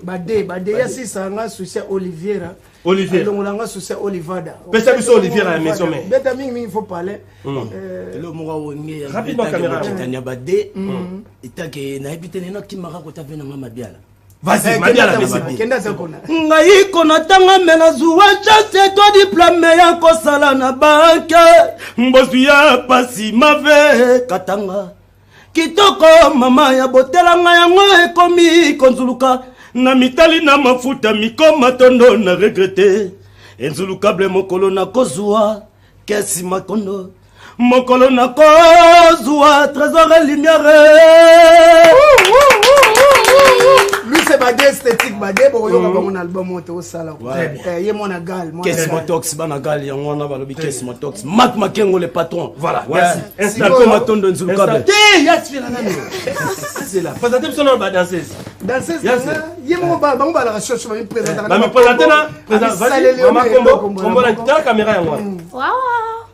Badé yasi sanga souci Olivier. Donc on a souci Olivada. Pesa biso Olivier à la maison mais. Beta mingi il faut parler. Le mura wonge rapidement caméra. Tania Badé. Itake na ebitene na kimaka kota vena ngama biala. Vas-y, Madiala, kenda zakona. Ngai kona tanga mena zuwa chase to diplôme ya kosala na banke. Mbosu ya pasi mave katanga. Kitoko mama ya botela nga yango ekomi konzuluka. Na mitali na mafuta mikoma tondo na regrete. Enzulukable mokolo na kozua kesi makondo. Mokolo na kozua trésor et lumière. Lui c'est Badé esthétique Badé bon yo ka mon album monte au salon yé mon gal qu'est-ce motox bana gal ya ngona balobi qu'est-ce motox Mat Makengo le patron voilà merci installe comme atondo nzulukabe yasfila nani c'est là présentez son nom danseuse yé mon ba la recherche va me présenter va me présenter na vas-y maman combo la caméra ya moi waouh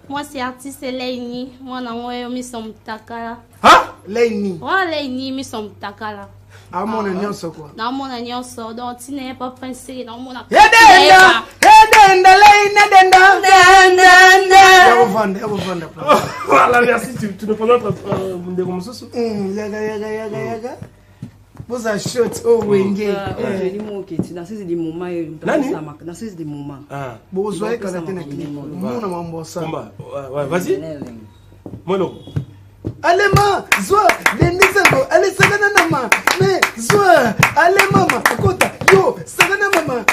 moi c'est artiste Leini moi na ngoyo mi somtakala ha Leini Leini mi somtakala à mon nyonso quoi na mon nyonso donc tu n'es pas pensé dans mon hedenda voilà merci tu nous prends notre ndeko mususu yaga vous a shot au wenge j'ai dit mon kiti dans ces moments dans ces moments bon zoé quand t'es na clip mon mambosa vas-y mono Allez-moi, Zoa, Denisebo, allez, Sagana Nama, mais Zoa, allez, maman, Kota, yo, Sagana Mama,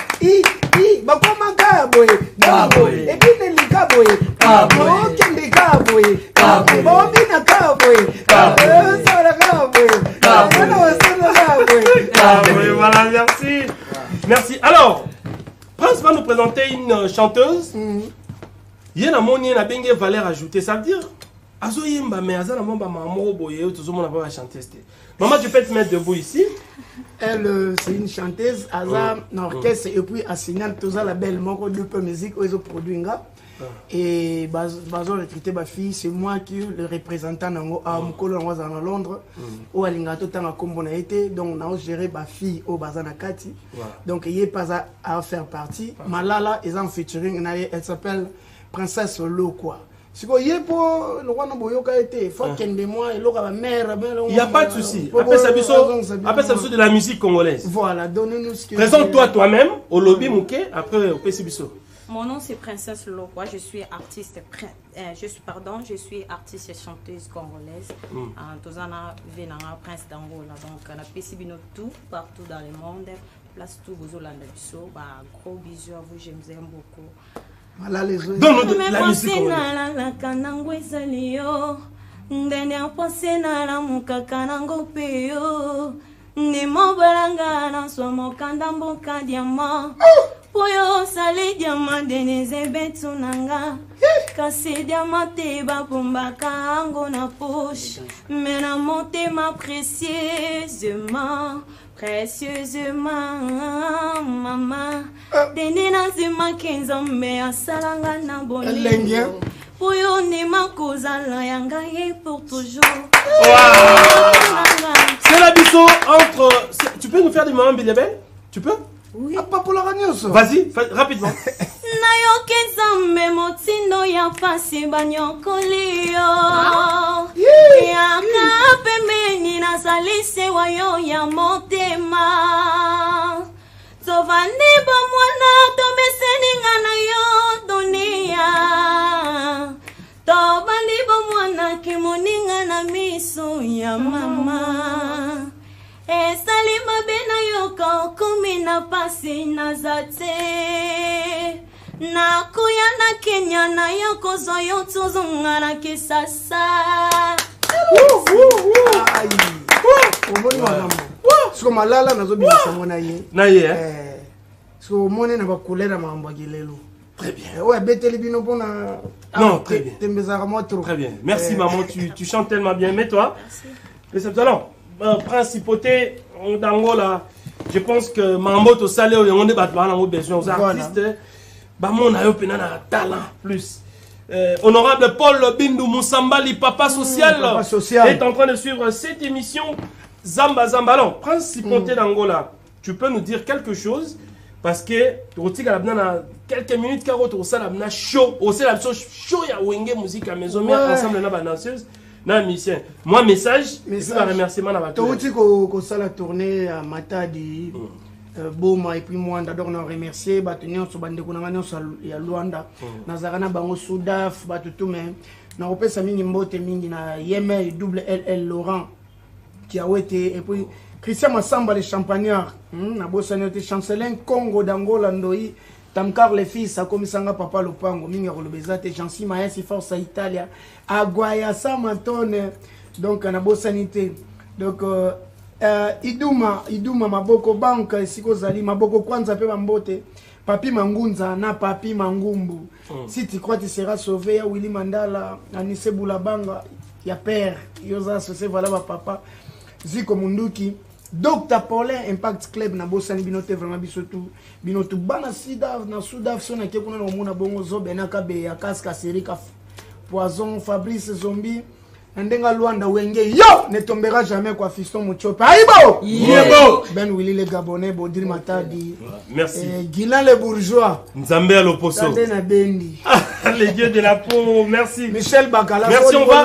Bakoma Gaboy, et puis les Gaboy, Kende Gaboy, Bobina Gaboy, voilà, merci. Merci. Alors, Prince va nous présenter une chanteuse. Il y a un bengue valeur ajoutée, ça veut dire. Mais maman, tu peux te mettre debout ici. Elle, c'est une chanteuse, Aza, orchestre, et puis à Signal, tout ça, la belle, mon de peu musique, ils ont produit. Et Bazon recruté ma fille, c'est moi qui le représentant à Mukolo en Londres, où Alingato Tanga Kombona été, donc on a géré ma fille au Bazana Kati. Donc il n'y a pas à faire partie. Malala est en featuring, elle s'appelle Princesse Lo, quoi. Si vous voyez pour le roi Noboyoka été, faut qu'elle de moi, il aura ma mère. Il n'y a pas de souci. Après ça, de la musique congolaise. Voilà, donnez-nous ce que. Présente-toi toi-même au lobby Mouké, après au PCBiso. Mon nom c'est Princesse Lokwa, je suis artiste, je suis artiste et chanteuse congolaise. Tozana Venanga, Prince d'Angola. Donc on a PCBino tout, partout dans le monde. Place tout, vous Olanda Bisso. Gros bisous à vous, je vous aime beaucoup. Voilà les autres. Donne-nous la musique. Ndene apose na la mukaka nango peyo Ndi mobalanga na swa mokanda mboka diamant Poyo sali diamant dene zebetu nanga Kasi diamant te bapumbaka ango na poche Mena monte ma précieusement Mama Dene na zima kenzambe asalanga na bolingo Poyo ne makozala yangaye pour toujours. C'est la bisso entre. Tu peux nous faire des moments Bilebel? Tu peux? Oui. Pas pour la radio. Vas-y, rapidement. Nayoke zambe motindo ya pasi banyokolio. Yaka pembeni na salise wayo ya motema. Tovane ba mwana tomeseni ngana yo dunia. Tobali ba mwana kimoninga na miso ya mama. Esali mabena yoka kumi na pasi na zate. Na kuya na Kenya na yoko zoyo tuzunga na kisasa. Siko malala nazo bimisa mona ye. Na ye Siko mone na bakulera mambo gelelo. Très bien. Ouais, beteli bino pona. Non, très bien. Tembezara moi trop. Très bien. Merci maman, tu chantes tellement bien. Mets-toi. Merci. Alors, principauté d'Angola, je pense que Mambo to salé on est battu on a besoin aux artistes. Bah mon a eu un talent plus. Honorable Paul Bindou Moussambali, papa social, est en train de suivre cette émission Zamba Zamba. Alors, principauté d'Angola, tu peux nous dire quelque chose parce que tu as quelques minutes car tu as chaud, chaud ya wenge musique à maison mère ensemble na danseuse na musicien. Moi message, je remerciement na bato. Tu ko sala tournée à Matadi. Boma et puis moi d'abord on remercier batenir so bande kuna ngano ya Luanda nazarana bango Soudaf batutu mais na opesa mingi mbote mingi na Yeme double LL Laurent qui a été et puis Christian Massamba les champagnards na bosani te chancelier Congo d'Angola ndoi Tamkar les fils a comme sanga papa Lopango mingi rolobeza te Jansi Maesi Forza Italia Aguaya Samantone donc na bosani te donc Iduma maboko banka siko zali maboko kwanza pe mbote papi mangunza na papi mangumbu si tu crois tu seras sauvé ya Willy Mandala Anise Boulabanga ya père yoza associé voilà ba papa Ziko Munduki Dr Paulin Impact Club na bosani binote vraiment bisotu binotu bana sida na Soudaf sona ke kuna no mona bongo zobe na kabe ya kaska serika Poison Fabrice Zombie Ndenga Luanda wenge yo ne tombera jamais quoi fiston Muchope aibo yebo Ben Willy le Gabonais Bodri Matadi merci Guilan le bourgeois Nzambe à l'opposo na bendi les dieux de la peau merci Michel Bakala merci on va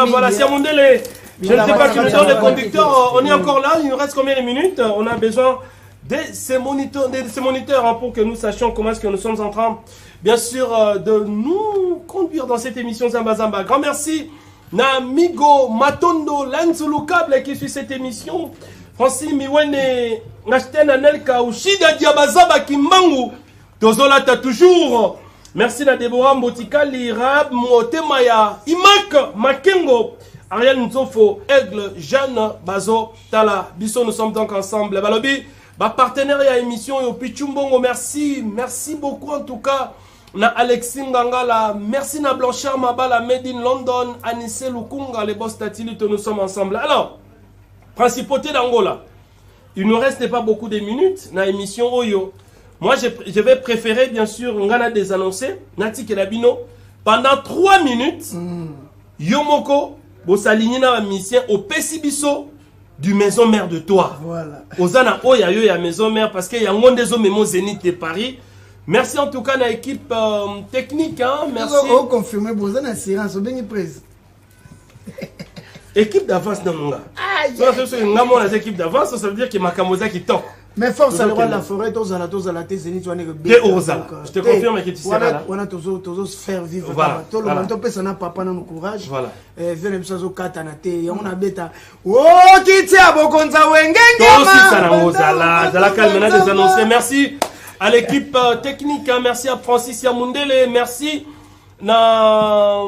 voilà c'est Mondele je ne sais pas qui nous donne le conducteur on est encore là il nous reste combien de minutes on a besoin de ces moniteurs pour que nous sachions comment est-ce que nous sommes en train bien sûr de nous conduire dans cette émission Zamba Zamba. Grand merci Namigo Matondo Lanzulu Cable qui suit cette émission. Francis Miwene Nashtena Nelka Ushida Diabazaba Kimbangu Tozola ta toujours. Merci na Deborah Mbotikali Rab Motemaya Imak Makengo Ariel Nzofo Aigle Jeanne Bazo Tala Bisso nous sommes donc ensemble. Balobi partenariat émission et au Pichumbongo merci beaucoup en tout cas. Na Alexis Ngangala, merci na Blanchard Mabala, Made in London, Anissé Lukunga, les boss Tatilito, nous sommes ensemble. Alors, principauté d'Angola, il ne reste pas beaucoup de minutes na émission Oyo. Moi, je vais préférer, bien sûr, Ngana des annoncés, Nati Kelabino, pendant 3 minutes, Yomoko, Bossalini na mission au Pessibiso du Maison Mère de Toi. Voilà. Ozana Oya Yo ya Maison Mère, parce qu'il y a un monde des hommes Mémo Zénith de Paris. Merci en tout cas à l'équipe technique. Hein. Merci. On confirme que vous avez une assurance, vous avez prise. Équipe d'avance dans mon gars. Si équipe d'avance, ça veut dire que Makamoza qui toque. Mais force à la forêt, tous à la Zénith, je te confirme que tu seras là. On a tous faire vivre. Voilà. Tout le monde peut s'en papa dans courage. Voilà. Venez nous au Katanate. On a bêta. Oh, qui tient à Bokonza Wengenge. Toi aussi, ça n'a pas. Zala calme, des annoncés. Merci. à l'équipe technique, hein. Merci à Francis Yamundele, merci na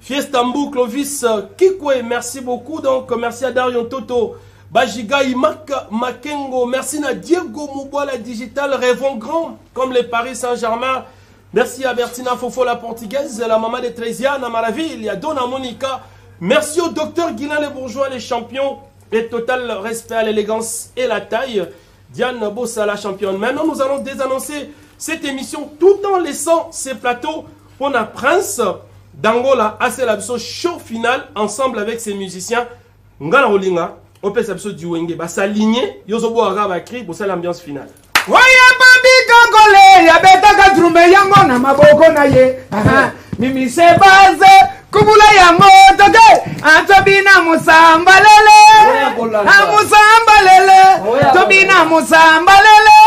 Fiestambu Clovis Kikwe, merci beaucoup. Donc merci à Darion Toto, Bajiga Imak Makengo, merci à Diego Moubola Digital, rêvons grand comme les Paris Saint-Germain. Merci à Bertina Fofo la portugaise, la maman de Trésia, Namaravi, il y a Donna Monica. Merci au docteur Guilain les bourgeois, les champions. Et total respect à l'élégance et la taille. Diane Bossa la championne. Maintenant nous allons désannoncer cette émission tout en laissant ces plateaux pour la Prince d'Angola. Assez l'abso show final ensemble avec ses musiciens. Ngala Rolinga, Opes Abso Diwenge. Bah s'aligner, Yozobo Arabe écrit pour ça l'ambiance finale. Waya babi kangole ya beta katrume yango na maboko na ye. Mimi se baze kubula ya moto ke atobina musambalele. Amusambalele. Tobina musambalele.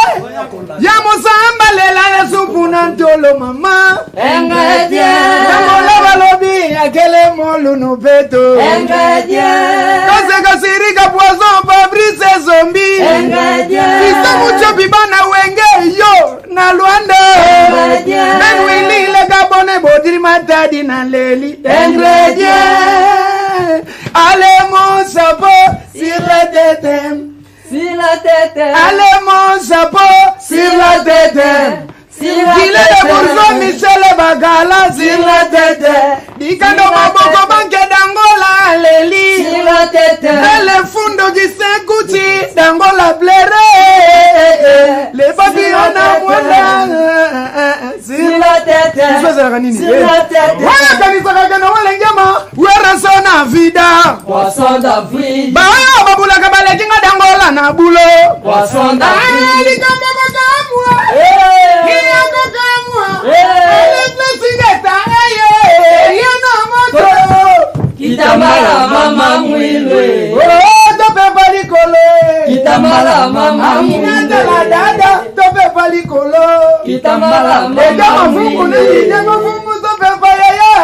Ya musambalele ya supuna ntolo mama. Engredient. Namola balobi akele molu no peto. Engredient. Kase kasirika poison Fabrice Zombi. Engredient. Isa mucho bibana wenge yo na Luanda. Engredient. Ben wili le gabone bodiri matadi na leli. Ingrédients. Allez mon chapeau sur la tête. Sur la tête. Allez mon chapeau sur la tête. Il est de bourgeois Michel Bagala sur la tête. Dikando maboko banque d'Angola leli. Sur la tête. Le fundo qui s'écoute d'Angola bléré. Les papillons à sur la tête. Sur la tête. Wala kanisa kagana wala ngema. Wera sona vida. Poisson d'Afrique. Ba babula kabale kinga d'Angola na bulo. Poisson d'Afrique. Kitamala mama mwilwe. Oh, tope balikolo. Kitamala mama mwilwe. La dada, tope balikolo. Kitamala mama mwilwe. Tope bayaya.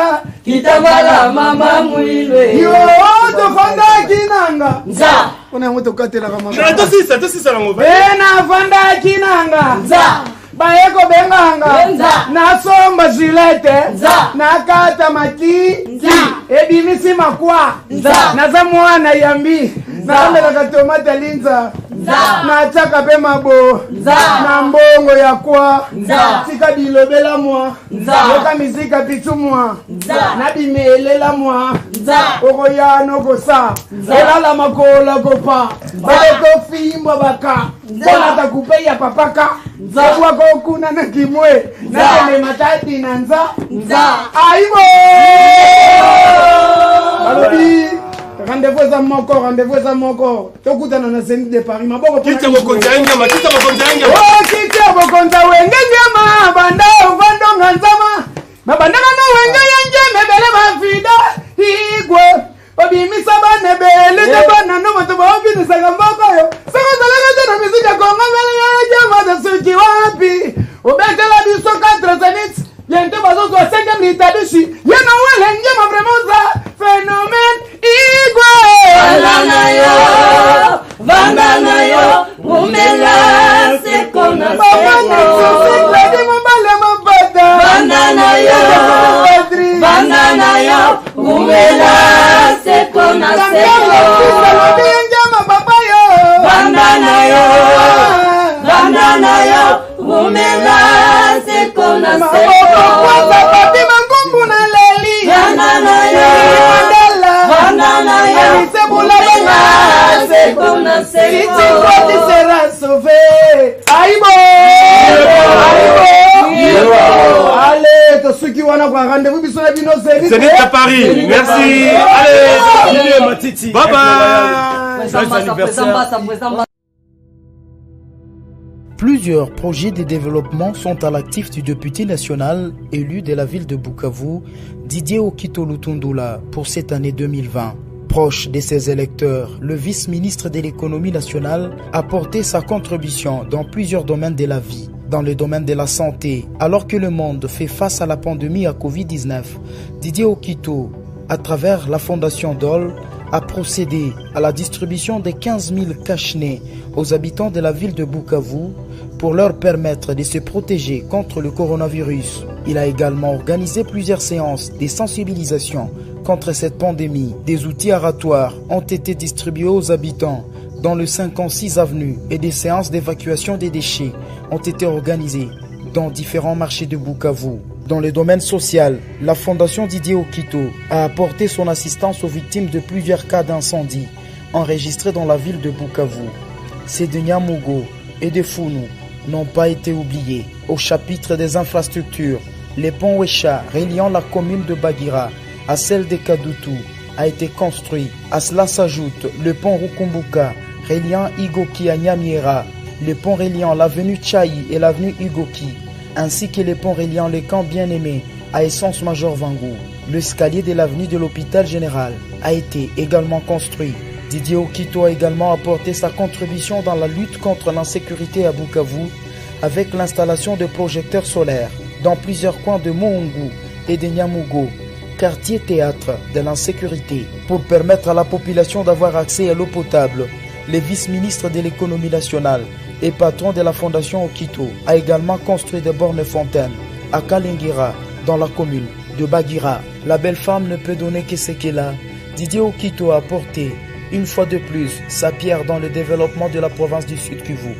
Kitamala mama mwilwe. Yo, tofanda kinanga. Nza. On a moto katela kama. Atosisa lango. Bena fanda kinanga. Nza. Baeko benganga. Nza. Na somba jilete. Nza. Na kata maki. Nza. Ebimisi makwa. Nza. Na za mwana yambi. Na mbela ka tomate linza. Nza. Na chaka pe mabo. Nza. Na mbongo ya kwa. Nza. Tika bilobela mwa. Nza. Yoka mizika pitu mwa. Nza. Na bimelela mwa. Nza. Oko ya no kosa. Elala makola kopa. Baleko fimbo baka. Bona takupe ya papaka. Nza. Kwa kuna na kimwe. Na kene matati na nza. Nza. Aibo. Alobi. Rendez-vous à mon corps. Tokutana na Zénith de Paris. Maboko Kita bokonza ngama. Oh, kita bokonza wenge ngama. Banda ovando nganzama. Mabanda no wenge ngeme bele mafida. Igwe. Obimisa bane bele de bana no moto ba obini sagamboko yo. Saka zalaka na miziki ya Kongo bele ya jama za suki wapi. Obekela biso 4 Zénith. Yente bazo so 5e litabishi. Yana wele ngema vraiment za phénomène igwe. Vanda na yo, umela se kona seko. Vanda na yo, umela se kona seko. Vanda na yo, umela se kona seko. C'est à Paris. Merci. Allez, Matiti. Bye bye. Plusieurs projets de développement sont à l'actif du député national élu de la ville de Bukavu, Didier Okito Lutundula, pour cette année 2020. Proche de ses électeurs, le vice-ministre de l'économie nationale a porté sa contribution dans plusieurs domaines de la vie. Dans le domaine de la santé, alors que le monde fait face à la pandémie à Covid-19, Didier Okito, à travers la Fondation Dole, a procédé à la distribution de 15 000 cache-nez aux habitants de la ville de Bukavu pour leur permettre de se protéger contre le coronavirus. Il a également organisé plusieurs séances de sensibilisation contre cette pandémie. Des outils aratoires ont été distribués aux habitants dans le 56 avenue et des séances d'évacuation des déchets ont été organisées dans différents marchés de Bukavu. Dans le domaine social, la Fondation Didier Okito a apporté son assistance aux victimes de plusieurs cas d'incendie enregistrés dans la ville de Bukavu. Ces de Nyamugo et de Funu n'ont pas été oubliés. Au chapitre des infrastructures, le pont Wesha reliant la commune de Bagira à celle de Kadutu a été construit. À cela s'ajoute le pont Rukumbuka reliant Igoki à Nyamiera, le pont reliant l'avenue Tchaï et l'avenue Igoki, ainsi que le pont reliant le camp Bien-Aimé à Essence Major Vangou. L'escalier de l'avenue de l'hôpital général a été également construit. Didier Okito a également apporté sa contribution dans la lutte contre l'insécurité à Bukavu avec l'installation de projecteurs solaires dans plusieurs coins de Mohungu et de Nyamugo, quartier théâtre de l'insécurité, pour permettre à la population d'avoir accès à l'eau potable. Le vice-ministre de l'économie nationale et patron de la fondation Okito a également construit des bornes fontaines à Kalingira, dans la commune de Bagira. La belle femme ne peut donner que ce qu'elle a. Didier Okito a apporté une fois de plus sa pierre dans le développement de la province du Sud Kivu